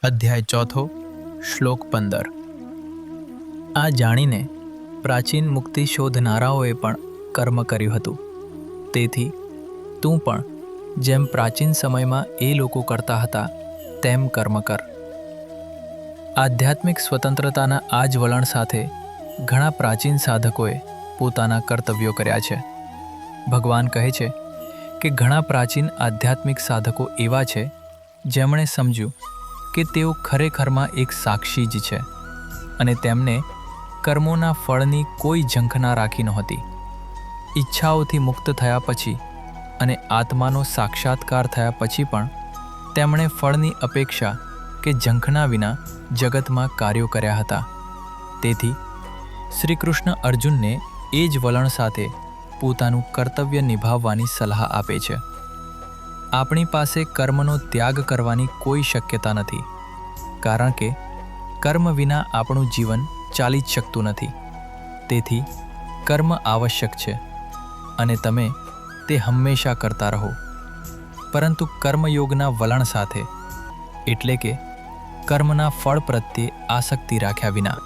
અધ્યાય ચોથો, શ્લોક 15। આ જાણીને પ્રાચીન મુક્તિ શોધનારાઓએ પણ કર્મ કર્યું હતું, તેથી તું પણ જેમ પ્રાચીન સમયમાં એ લોકો કરતા હતા તેમ કર્મ કર। આધ્યાત્મિક સ્વતંત્રતાના આ જ વલણ સાથે ઘણા પ્રાચીન સાધકોએ પોતાના કર્તવ્યો કર્યા છે। ભગવાન કહે છે કે ઘણા પ્રાચીન આધ્યાત્મિક સાધકો એવા છે જેમણે સમજ્યું કે તેઓ ખરેખરમાં એક સાક્ષી જ છે અને તેમને કર્મોના ફળની કોઈ ઝંખના રાખી નહોતી। ઈચ્છાઓથી મુક્ત થયા પછી અને આત્માનો સાક્ષાત્કાર થયા પછી પણ તેમણે ફળની અપેક્ષા કે ઝંખના વિના જગતમાં કાર્યો કર્યા હતા। તેથી શ્રી કૃષ્ણ અર્જુનને એ જ વલણ સાથે પોતાનું કર્તવ્ય નિભાવવાની સલાહ આપે છે। આપણી પાસે કર્મનો ત્યાગ કરવાની કોઈ શક્યતા નથી, કારણ કે કર્મ વિના આપણું જીવન ચાલી જ શકતું નથી। તેથી કર્મ આવશ્યક છે અને તમે તે હંમેશા કરતા રહો, પરંતુ કર્મયોગના વલણ સાથે, એટલે કે કર્મના ફળ પ્રત્યે આસક્તિ રાખ્યા વિના।